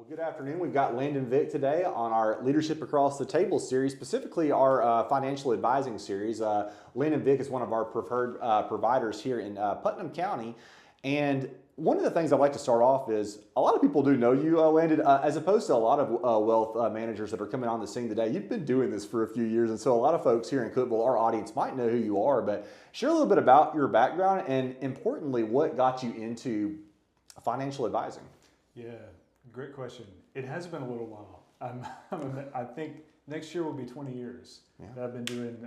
Well, good afternoon. We've got Landon Vick today on our Leadership Across the Table series, specifically our financial advising series. Landon Vick is one of our preferred providers here in Putnam County. And one of the things I'd like to start off is a lot of people do know you, Landon, as opposed to a lot of wealth managers that are coming on the scene today. You've been doing this for a few years, and so a lot of folks here in Cookeville, our audience, might know who you are, but share a little bit about your background and, importantly, what got you into financial advising. Yeah, great question. It has been a little while. I think next year will be 20 years that I've been doing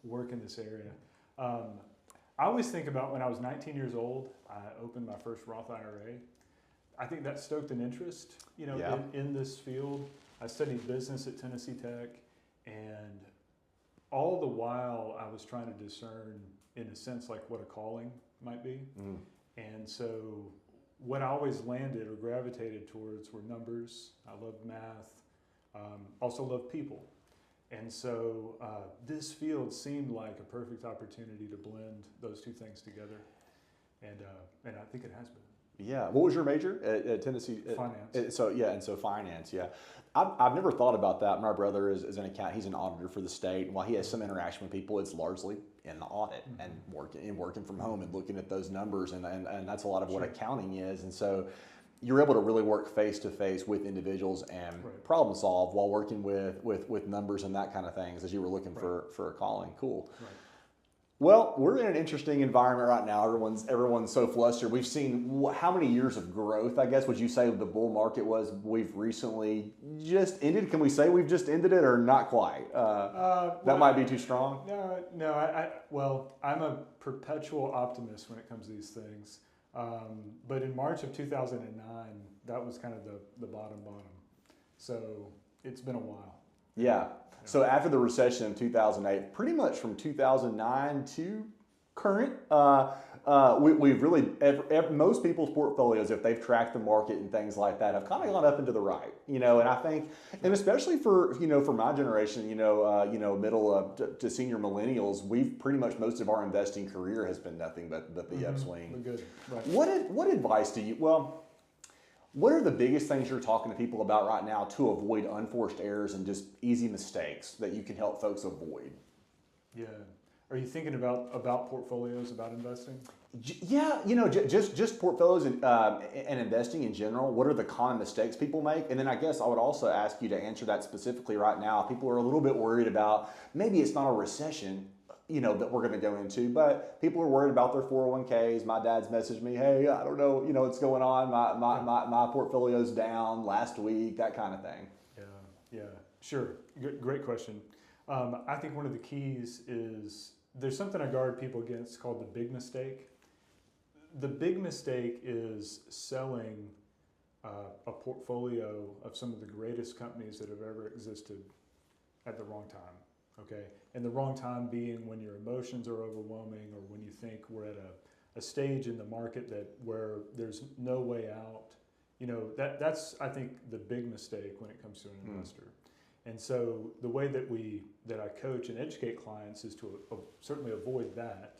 work in this area. I always think about when I was 19 years old, I opened my first Roth IRA. I think that stoked an interest, in this field. I studied business at Tennessee Tech, and all the while I was trying to discern, in a sense, like what a calling might be. And so what I always landed or gravitated towards were numbers. I loved math, also loved people. And so this field seemed like a perfect opportunity to blend those two things together. And I think it has been. Yeah. What was your major at Tennessee? Finance. So finance, yeah. I've never thought about that. My brother is an accountant. He's an auditor for the state. And while he has some interaction with people, it's largely in the audit and working from home and looking at those numbers. And that's a lot of what accounting is. And so you're able to really work face to face with individuals and problem solve while working with numbers and that kind of things as you were looking for a calling. Cool. Right. Well, we're in an interesting environment right now. Everyone's so flustered. We've seen how many years of growth, I guess, would you say the bull market was? We've recently just ended. Can we say we've just ended it or not quite? That might be too strong. No. I'm a perpetual optimist when it comes to these things. But in March of 2009, that was kind of the bottom. So it's been a while. Yeah. So after the recession in 2008, pretty much from 2009 to current, we've really, most people's portfolios, if they've tracked the market and things like that, have kind of gone up and to the right, and I think, and especially for my generation, middle to senior millennials, we've pretty much, most of our investing career has been nothing but the upswing. We're good. Right. What advice do you, what are the biggest things you're talking to people about right now to avoid unforced errors and just easy mistakes that you can help folks avoid? Yeah. Are you thinking about portfolios, about investing? Yeah, just portfolios and investing in general. What are the common mistakes people make? And then I guess I would also ask you to answer that specifically right now. People are a little bit worried about, maybe it's not a recession, that we're going to go into, but people are worried about their 401ks. My dad's messaged me, hey, I don't know, what's going on. My portfolio's down last week, that kind of thing. Yeah, sure. Great question. I think one of the keys is there's something I guard people against called the big mistake. The big mistake is selling a portfolio of some of the greatest companies that have ever existed at the wrong time. Okay, and the wrong time being when your emotions are overwhelming, or when you think we're at a stage in the market where there's no way out. That's I think the big mistake when it comes to an investor. And so the way that I coach and educate clients is to certainly avoid that.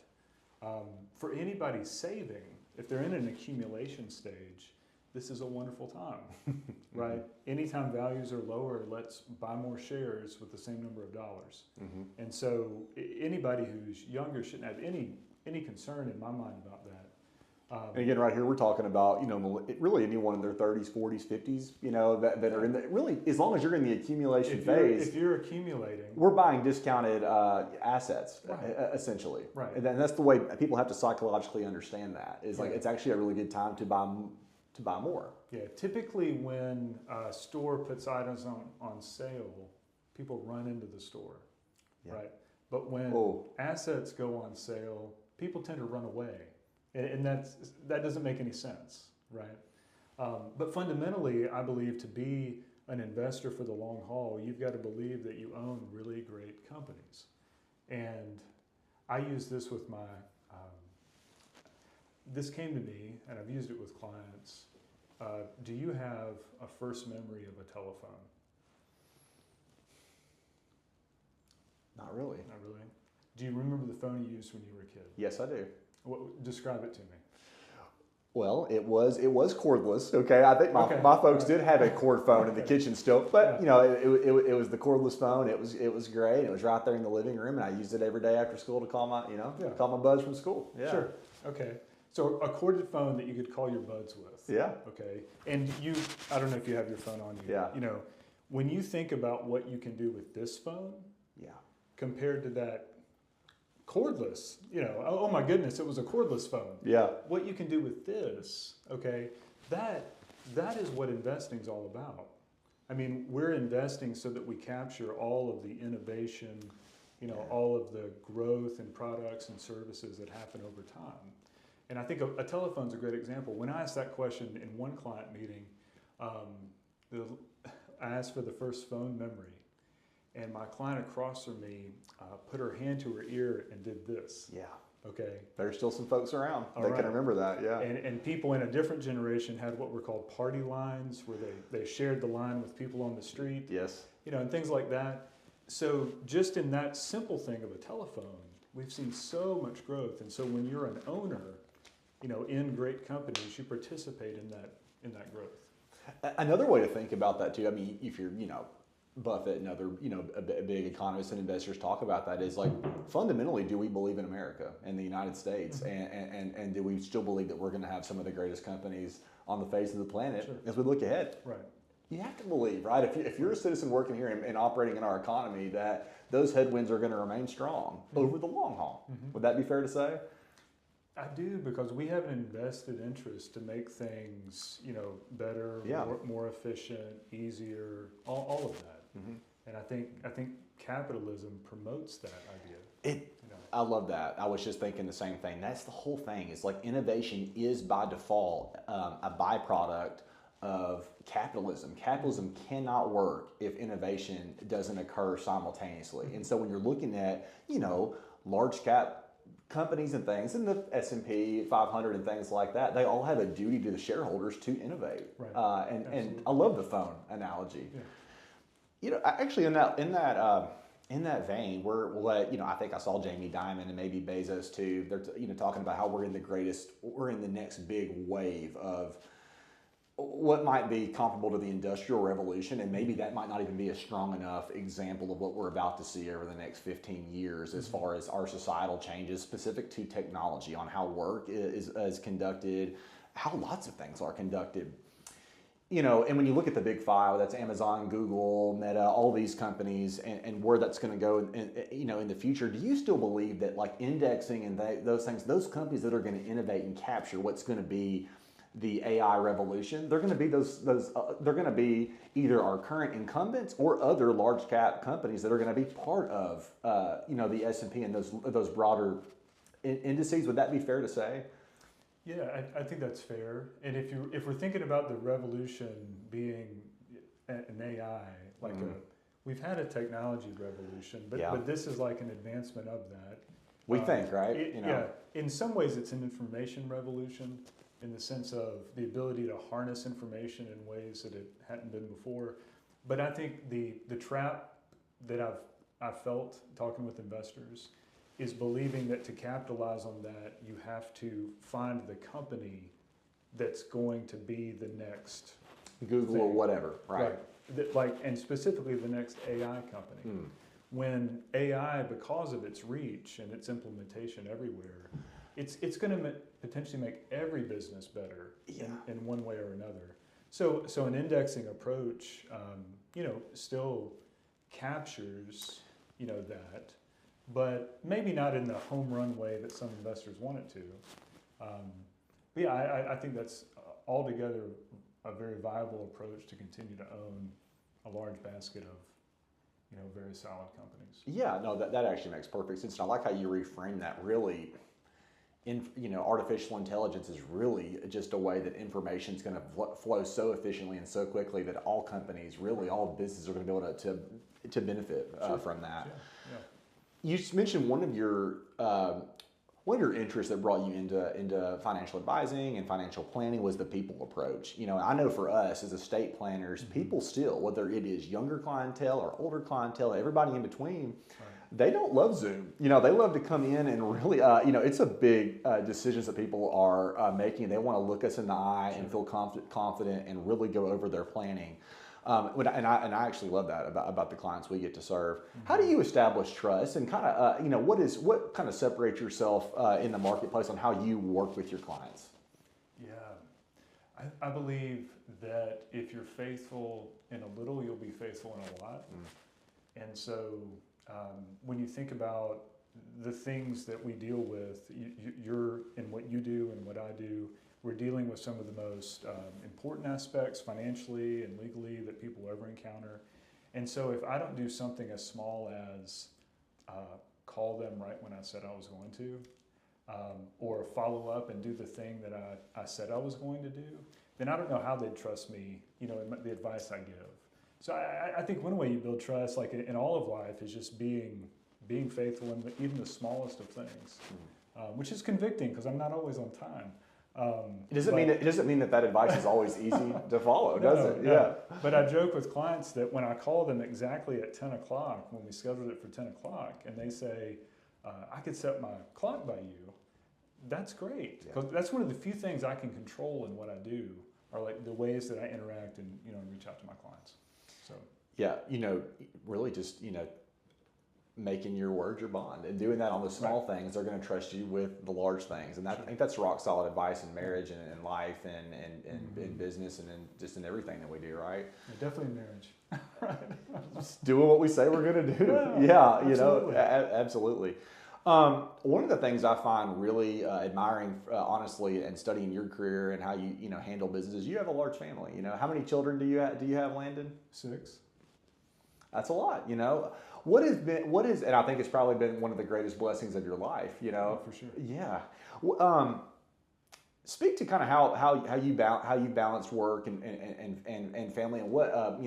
For anybody saving, if they're in an accumulation stage, this is a wonderful time, right? Anytime values are lower, let's buy more shares with the same number of dollars. And so anybody who's younger shouldn't have any concern in my mind about that. And again, right here, we're talking about, really anyone in their 30s, 40s, 50s, that are in the, really, as long as you're in the accumulation phase. If you're accumulating. We're buying discounted assets, essentially. Right. And that's the way people have to psychologically understand that, is like, it's actually a really good time to buy more. Yeah, typically when a store puts items on sale, people run into the store, right? But when assets go on sale, people tend to run away. And that doesn't make any sense, right? But fundamentally, I believe to be an investor for the long haul, you've got to believe that you own really great companies. And I use this with this came to me, and I've used it with clients. Do you have a first memory of a telephone? Not really. Not really. Do you remember the phone you used when you were a kid? Yes, I do. Describe it to me. Well, it was cordless. Okay, I think my folks did have a cord phone in the kitchen still, but it was the cordless phone. It was great. It was right there in the living room, and I used it every day after school to call my buds from school. Yeah. Sure. Okay. So a corded phone that you could call your buds with. Yeah. Okay. And I don't know if you have your phone on you. Yeah. When you think about what you can do with this phone, compared to that cordless, oh my goodness, it was a cordless phone. Yeah. What you can do with this, okay, that is what investing is all about. I mean, we're investing so that we capture all of the innovation, all of the growth in products and services that happen over time. And I think a telephone's a great example. When I asked that question in one client meeting, I asked for the first phone memory. And my client across from me put her hand to her ear and did this. Yeah. Okay. There's still some folks around that can remember that. Yeah. And people in a different generation had what were called party lines, where they shared the line with people on the street. Yes. And things like that. So just in that simple thing of a telephone, we've seen so much growth. And so when you're an owner, in great companies, you participate in that growth. Another way to think about that too. I mean, if you're Buffett and other, big economists and investors talk about that is like, fundamentally, do we believe in America and the United States? Mm-hmm. And do we still believe that we're going to have some of the greatest companies on the face of the planet as we look ahead? Right. You have to believe, right? If you're a citizen working here and operating in our economy, that those headwinds are going to remain strong over the long haul. Mm-hmm. Would that be fair to say? I do, because we have an invested interest to make things, better, more efficient, easier, all of that. Mm-hmm. And I think capitalism promotes that idea. I love that. I was just thinking the same thing. That's the whole thing. It's like innovation is by default a byproduct of capitalism. Capitalism cannot work if innovation doesn't occur simultaneously. Mm-hmm. And so when you're looking at, large cap companies and things, and the S&P 500 and things like that, they all have a duty to the shareholders to innovate. Right. And I love the phone analogy. Yeah. Actually, in that vein, I think I saw Jamie Dimon and maybe Bezos too. They're talking about how we're in the next big wave of what might be comparable to the Industrial Revolution, and maybe that might not even be a strong enough example of what we're about to see over the next 15 years as far as our societal changes specific to technology, on how work is conducted, how lots of things are conducted. And when you look at the big five, that's Amazon, Google, Meta, all these companies, and where that's going to go, in the future, do you still believe that like indexing and those things, those companies that are going to innovate and capture what's going to be the AI revolution, they're going to be they're going to be either our current incumbents or other large cap companies that are going to be part of the S&P and those broader indices? Would that be fair to say? Yeah, I think that's fair. And if we're thinking about the revolution being an AI, we've had a technology revolution, but this is like an advancement of that. We think, right? Yeah. In some ways, it's an information revolution, in the sense of the ability to harness information in ways that it hadn't been before. But I think the trap that I've felt talking with investors is believing that to capitalize on that, you have to find the company that's going to be the next Google thing, or whatever, right? And specifically the next AI company. When AI, because of its reach and its implementation everywhere, it's going to potentially make every business better in one way or another. So an indexing approach, still captures, that, but maybe not in the home run way that some investors want it to. But I think that's altogether a very viable approach to continue to own a large basket of, very solid companies. Yeah, no, that actually makes perfect sense. And I like how you reframe that. Really, artificial intelligence is really just a way that information is going to flow so efficiently and so quickly that all companies, really all businesses, are going to be able to benefit from that. Yeah. You just mentioned one of your interests that brought you into financial advising and financial planning was the people approach. I know for us as estate planners, people still, whether it is younger clientele or older clientele, everybody in between, they don't love Zoom. They love to come in and really, it's a big decisions that people are making. They want to look us in the eye and feel confident and really go over their planning. And I actually love that about the clients we get to serve. Mm-hmm. How do you establish trust and kind of, what kind of separates yourself in the marketplace on how you work with your clients? Yeah, I believe that if you're faithful in a little, you'll be faithful in a lot. Mm. And so when you think about the things that we deal with, you're in what you do and what I do, we're dealing with some of the most important aspects financially and legally that people ever encounter. And so if I don't do something as small as call them right when I said I was going to, or follow up and do the thing that I said I was going to do, then I don't know how they'd trust me, in the advice I give. So I think one way you build trust, like in all of life, is just being faithful in even the smallest of things, which is convicting because I'm not always on time. It doesn't mean that advice is always easy to follow, does it? No. Yeah. But I joke with clients that when I call them exactly at 10 o'clock, when we scheduled it for 10 o'clock, and they say, I could set my clock by you, that's great. Because that's one of the few things I can control in what I do, are like the ways that I interact and reach out to my clients. So yeah, really just making your word your bond and doing that on the small things. They're going to trust you with the large things, and I think that's rock solid advice in marriage and in life and in business and just in everything that we do, right? Yeah, definitely in marriage. Right. Just doing what we say we're going to do. Yeah, absolutely. Absolutely. One of the things I find really admiring, honestly, and studying your career and how you handle businesses, you have a large family. How many children do you have, Landon? 6. That's a lot. What is, and I think it's probably been one of the greatest blessings of your life. For sure. Yeah. Speak to kind of how you balance work and family, and what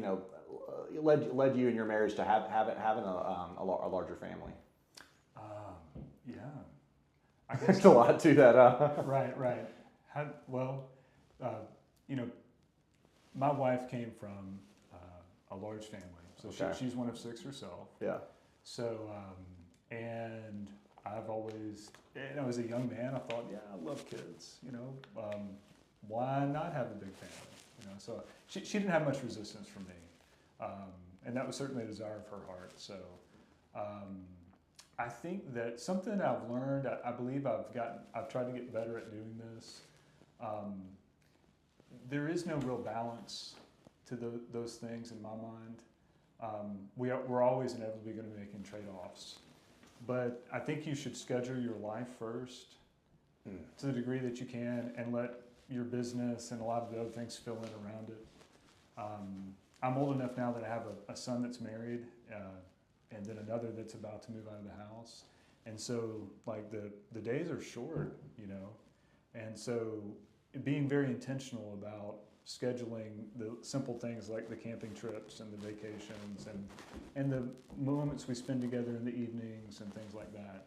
led you in your marriage to having a larger family. Yeah, I guess there's a lot to that. Right. My wife came from a large family, so she's one of 6 herself. Yeah. So, and I've always, as a young man, I thought, I love kids. Why not have a big family? So she didn't have much resistance from me, and that was certainly a desire of her heart. So. I think that something I've learned, I believe I've tried to get better at doing this. There is no real balance to those things in my mind. We're always inevitably going to be making trade-offs. But I think you should schedule your life first to the degree that you can, and let your business and a lot of the other things fill in around it. I'm old enough now that I have a son that's married, and then another that's about to move out of the house. And so like the days are short, and so being very intentional about scheduling the simple things like the camping trips and the vacations and the moments we spend together in the evenings and things like that.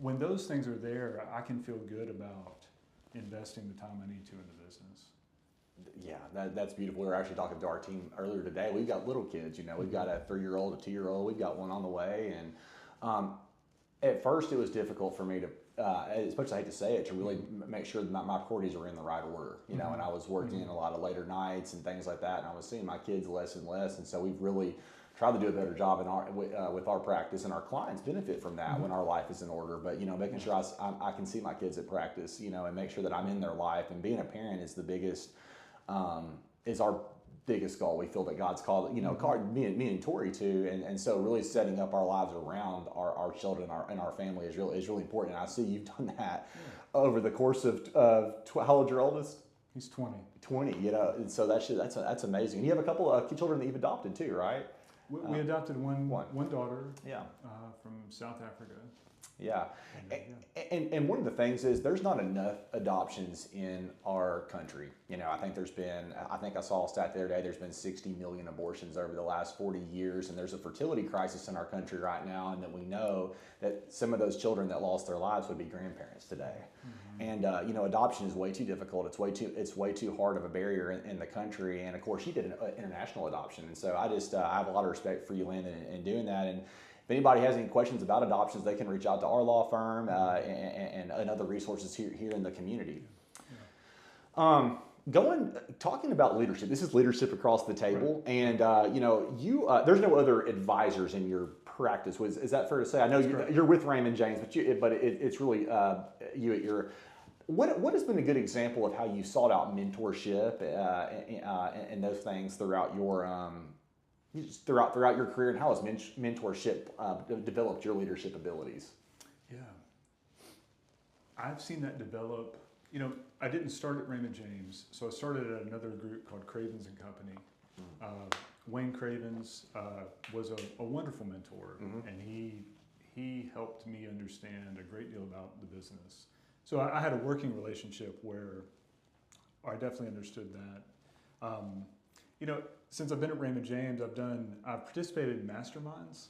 When those things are there, I can feel good about investing the time I need to in the business. Yeah, that's beautiful. We were actually talking to our team earlier today. We've got little kids, we've got a 3-year-old, a 2-year-old, we've got one on the way. And at first it was difficult for me to, as much as I hate to say it, to really make sure that my priorities were in the right order, and I was working a lot of later nights and things like that, and I was seeing my kids less and less. And so we've really tried to do a better job with our practice, and our clients benefit from that when our life is in order. But making sure I can see my kids at practice, and make sure that I'm in their life. And being a parent is the biggest, is our biggest goal. We feel that God's called, me and Tori too, and so really setting up our lives around our children and our family is really important. And I see you've done that over the course of how old's your oldest? He's 20. 20, and so that's amazing. And you have a couple of children that you've adopted too, right? We adopted one daughter. Yeah. From South Africa. Yeah. And one of the things is there's not enough adoptions in our country. I think I saw a stat the other day, there's been 60 million abortions over the last 40 years, and there's a fertility crisis in our country right now, and that we know that some of those children that lost their lives would be grandparents today. And adoption is way too difficult. It's way too hard of a barrier in the country. And of course, you did an international adoption, and so I have a lot of respect for you, Landon, in doing that. if anybody has any questions about adoptions, they can reach out to our law firm and other resources here in the community. Talking about leadership. This is leadership across the table, right. And there's no other advisors in your practice. Is that fair to say? I know you're with Raymond James, but it's really you at your. What has been a good example of how you sought out mentorship and those things throughout your throughout your career, and how has mentorship developed your leadership abilities? Yeah, I've seen that develop. I didn't start at Raymond James, so I started at another group called Cravens and Company. Wayne Cravens was a wonderful mentor, and he helped me understand a great deal about the business. So I had a working relationship where I definitely understood that. Since I've been at Raymond James, I've participated in masterminds.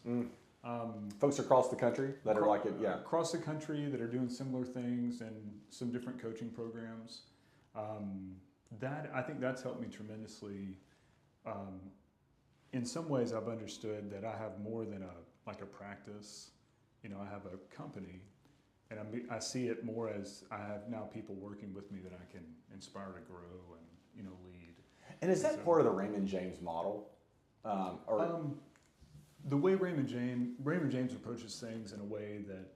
Folks across the country that are like it, yeah. Across the country that are doing similar things and some different coaching programs. I think that's helped me tremendously. In some ways, I've understood that I have more than a practice. I have a company, and I see it more as I have now people working with me that I can inspire to grow and lead. And is that part of the Raymond James model? The way Raymond James approaches things in a way that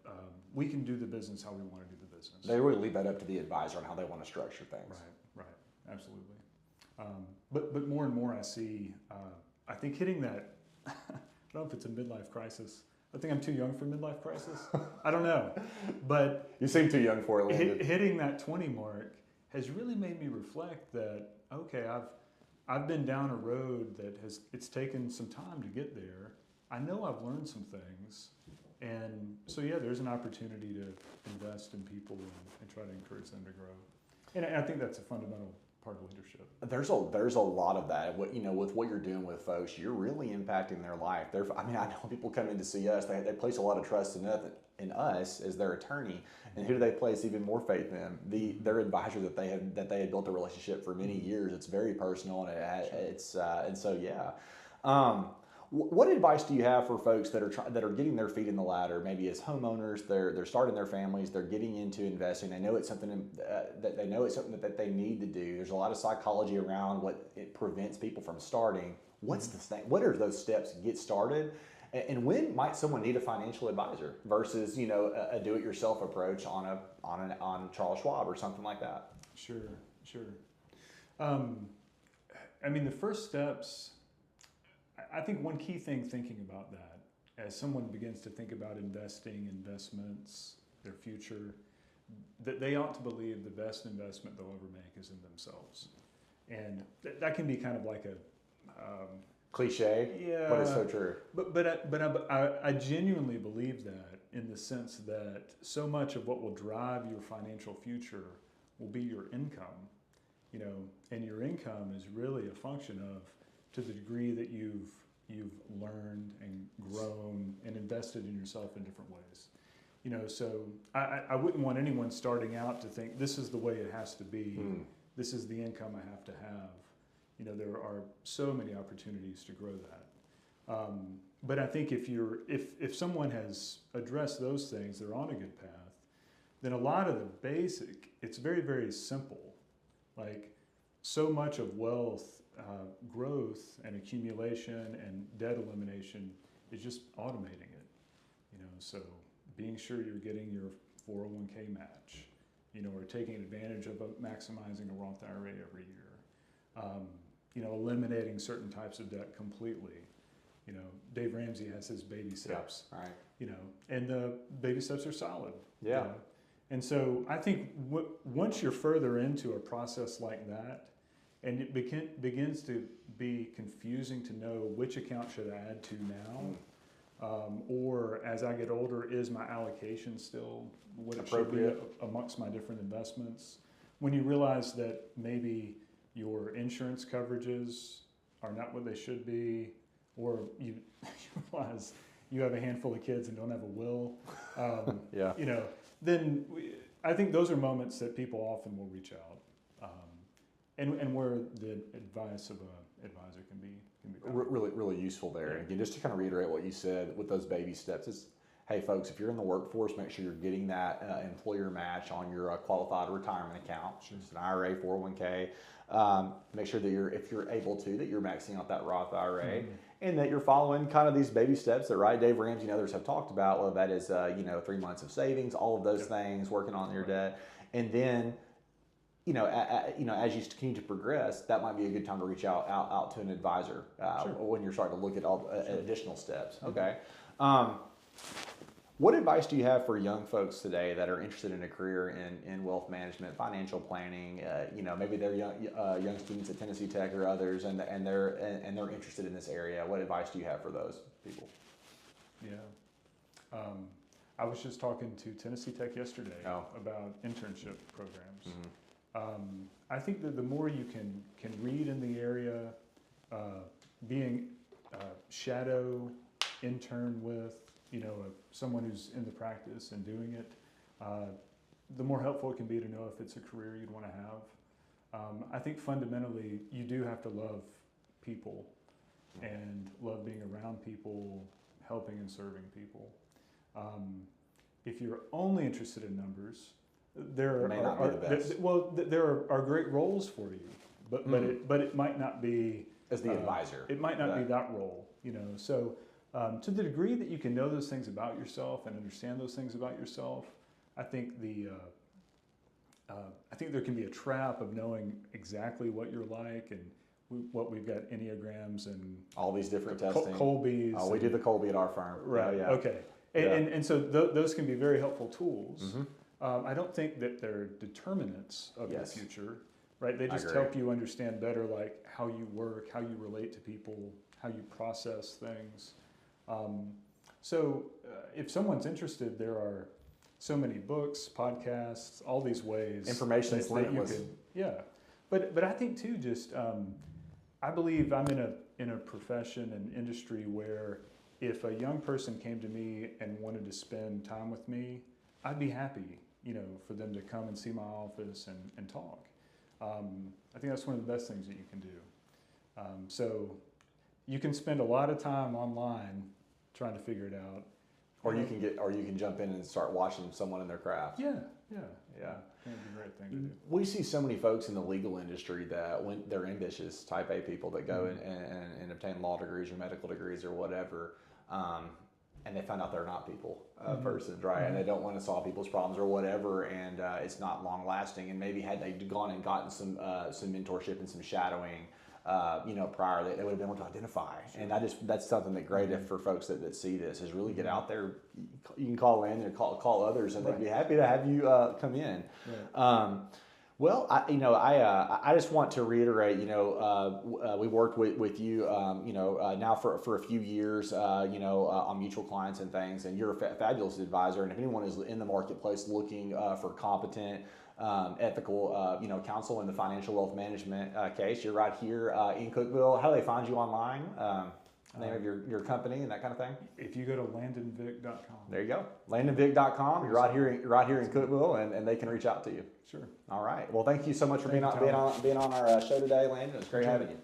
we can do the business how we want to do the business. They really leave that up to the advisor on how they want to structure things. Right, absolutely. But more and more I see, I think hitting that, I don't know if it's a midlife crisis. I think I'm too young for midlife crisis. I don't know, but you seem too young for it, Landon. Hitting that 20 mark has really made me reflect that, okay, I've been down a road that it's taken some time to get there. I know I've learned some things, and so there's an opportunity to invest in people and try to encourage them to grow. And I think that's a fundamental part of leadership. There's a lot of that. With what you're doing with folks, you're really impacting their life. I know people come in to see us. They place a lot of trust in us as their attorney, and who do they place even more faith in? Their advisor that they had built a relationship for many years. It's very personal, and what advice do you have for folks that are getting their feet in the ladder? Maybe as homeowners, they're starting their families, they're getting into investing. They know it's something that they need to do. There's a lot of psychology around what it prevents people from starting. What are those steps to get started? And when might someone need a financial advisor versus a do-it-yourself approach on Charles Schwab or something like that? Sure. The first steps. I think one key thing thinking about that, as someone begins to think about investments, their future, that they ought to believe the best investment they'll ever make is in themselves. And that can be kind of like a cliche, but it's so true. But I genuinely believe that, in the sense that so much of what will drive your financial future will be your income, and your income is really a function of, to the degree that you've learned and grown and invested in yourself in different ways. So I wouldn't want anyone starting out to think this is the way it has to be. This is the income I have to have. There are so many opportunities to grow that. But I think if someone has addressed those things, they're on a good path, then a lot of the basic, it's very, very simple. Like, so much of wealth growth and accumulation and debt elimination is just automating it. So being sure you're getting your 401k match, or taking advantage of maximizing a Roth IRA every year. Eliminating certain types of debt completely. Dave Ramsey has his baby steps. Yeah, right. And the baby steps are solid. Yeah. And so I think once you're further into a process like that, and it begins to be confusing to know which account should I add to now, or as I get older, is my allocation still what it should be amongst my different investments? When you realize that maybe your insurance coverages are not what they should be, or you realize you have a handful of kids and don't have a will, then I think those are moments that people often will reach out. And where the advice of advisor can be really, really useful there. And again, just to kind of reiterate what you said with those baby steps is, hey folks, if you're in the workforce, make sure you're getting that employer match on your qualified retirement account. Sure. It's an IRA, 401k. Make sure that if you're able to, that you're maxing out that Roth IRA. Mm-hmm. And that you're following kind of these baby steps that, right, Dave Ramsey and others have talked about. Well, that is, 3 months of savings, all of those things, working on your debt. And then, as you continue to progress, that might be a good time to reach out to an advisor when you're starting to look at all additional steps. Okay. What advice do you have for young folks today that are interested in a career in wealth management, financial planning? Maybe they're young students at Tennessee Tech or others, and they're interested in this area. What advice do you have for those people? Yeah, I was just talking to Tennessee Tech yesterday about internship programs. Mm-hmm. I think that the more you can read in the area, being shadow intern with someone who's in the practice and doing it, the more helpful it can be to know if it's a career you'd want to have. I think fundamentally you do have to love people and love being around people, helping and serving people. If you're only interested in numbers, there are great roles for you, but it might not be as the advisor. It might not be that role, So to the degree that you can know those things about yourself and understand those things about yourself, I think there can be a trap of knowing exactly what you're like and we've got Enneagrams and all these different testing. Colby's. Oh, we do the Colby at our firm. Right. Yeah. Okay. And so those can be very helpful tools. Mm-hmm. I don't think that they're determinants of your future, right? They just help you understand better, like how you work, how you relate to people, how you process things. If someone's interested, there are so many books, podcasts, all these ways. Information is limitless. But I think too, just I believe I'm in a profession and industry where if a young person came to me and wanted to spend time with me, I'd be happy, for them to come and see my office and talk. I think that's one of the best things that you can do. So you can spend a lot of time online trying to figure it out. Or you can jump in and start watching someone in their craft. Yeah. That'd be a great thing to do. We see so many folks in the legal industry that when they're ambitious, type A people that go and obtain law degrees or medical degrees or whatever, and they find out they're not people persons, right? And they don't want to solve people's problems or whatever, and it's not long lasting. And maybe had they gone and gotten some mentorship and some shadowing, prior, they would have been able to identify. Sure. And that's something that great for folks that see this is really get out there. You can call in and call others, and they'd be happy to have you come in. Right. Well, I just want to reiterate, we worked with you, now for a few years, on mutual clients and things, and you're a fabulous advisor. And if anyone is in the marketplace looking for competent, ethical, counsel in the financial wealth management case, you're right here in Cookeville. How do they find you online? Name of your company and that kind of thing. If you go to landonvick.com. There you go, landonvick.com. You're right here in Cookeville, and they can reach out to you. Sure. All right. Well, thank you so much for being on our show today, Landon. It's great having you.